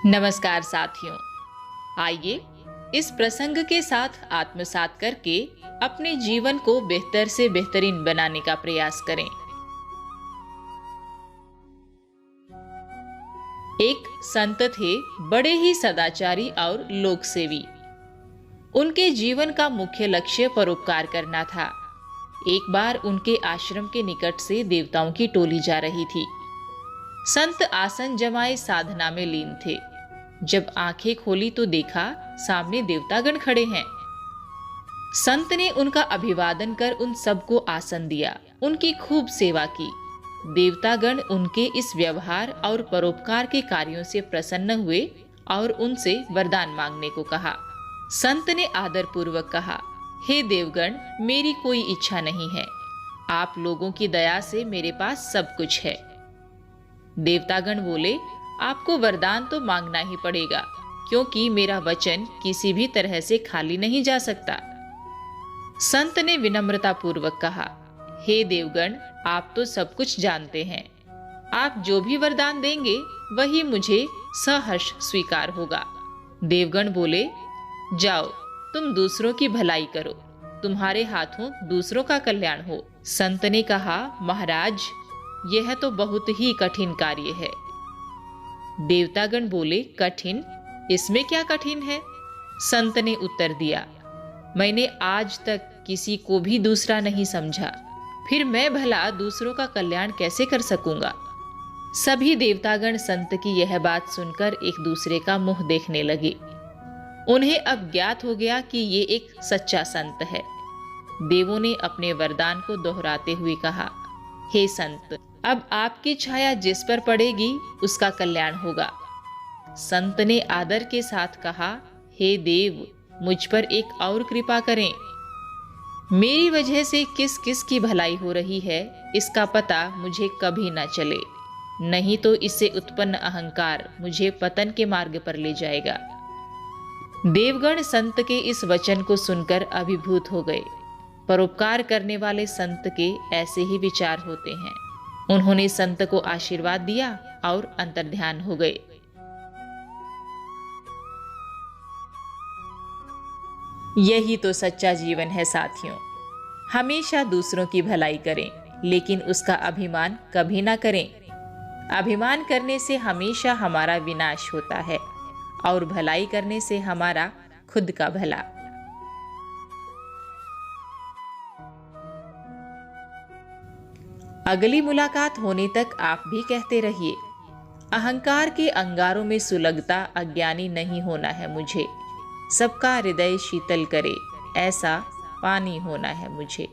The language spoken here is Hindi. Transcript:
नमस्कार साथियों, आइए इस प्रसंग के साथ आत्मसात करके अपने जीवन को बेहतर से बेहतरीन बनाने का प्रयास करें। एक संत थे, बड़े ही सदाचारी और लोकसेवी। उनके जीवन का मुख्य लक्ष्य परोपकार करना था। एक बार उनके आश्रम के निकट से देवताओं की टोली जा रही थी। संत आसन जमाए साधना में लीन थे। जब आंखें खोली तो देखा सामने देवतागण खड़े हैं। संत ने उनका अभिवादन कर उन सबको आसन दिया, उनकी खूब सेवा की। देवतागण उनके इस व्यवहार और परोपकार के कार्यों से प्रसन्न हुए और उनसे वरदान मांगने को कहा। संत ने आदर पूर्वक कहा, हे देवगण, मेरी कोई इच्छा नहीं है। आप लोगों की दया से मेरे पास सब कुछ है। देवतागण बोले, आपको वरदान तो मांगना ही पड़ेगा, क्योंकि मेरा वचन किसी भी तरह से खाली नहीं जा सकता। संत ने विनम्रता पूर्वक कहा, हे देवगण, आप तो सब कुछ जानते हैं। आप जो भी वरदान देंगे वही मुझे सहर्ष स्वीकार होगा। देवगण बोले, जाओ, तुम दूसरों की भलाई करो, तुम्हारे हाथों दूसरों का कल्याण हो। संत ने कहा, महाराज, यह तो बहुत ही कठिन कार्य है। देवतागण बोले, कठिन? इसमें क्या कठिन है? संत ने उत्तर दिया, मैंने आज तक किसी को भी दूसरा नहीं समझा, फिर मैं भला दूसरों का कल्याण कैसे कर सकूंगा। सभी देवतागण संत की यह बात सुनकर एक दूसरे का मुंह देखने लगे। उन्हें अब ज्ञात हो गया कि ये एक सच्चा संत है। देवों ने अपने वरदान को दोहराते हुए कहा, हे संत, अब आपकी छाया जिस पर पड़ेगी उसका कल्याण होगा। संत ने आदर के साथ कहा, हे देव, मुझ पर एक और कृपा करें। मेरी वजह से किस किस की भलाई हो रही है इसका पता मुझे कभी न चले, नहीं तो इससे उत्पन्न अहंकार मुझे पतन के मार्ग पर ले जाएगा। देवगण संत के इस वचन को सुनकर अभिभूत हो गए। परोपकार करने वाले संत के ऐसे ही विचार होते हैं। उन्होंने संत को आशीर्वाद दिया और अंतर्ध्यान हो गए। यही तो सच्चा जीवन है साथियों। हमेशा दूसरों की भलाई करें, लेकिन उसका अभिमान कभी ना करें। अभिमान करने से हमेशा हमारा विनाश होता है और भलाई करने से हमारा खुद का भला। अगली मुलाकात होने तक आप भी कहते रहिए, अहंकार के अंगारों में सुलगता अज्ञानी नहीं होना है मुझे। सबका हृदय शीतल करे, ऐसा पानी होना है मुझे।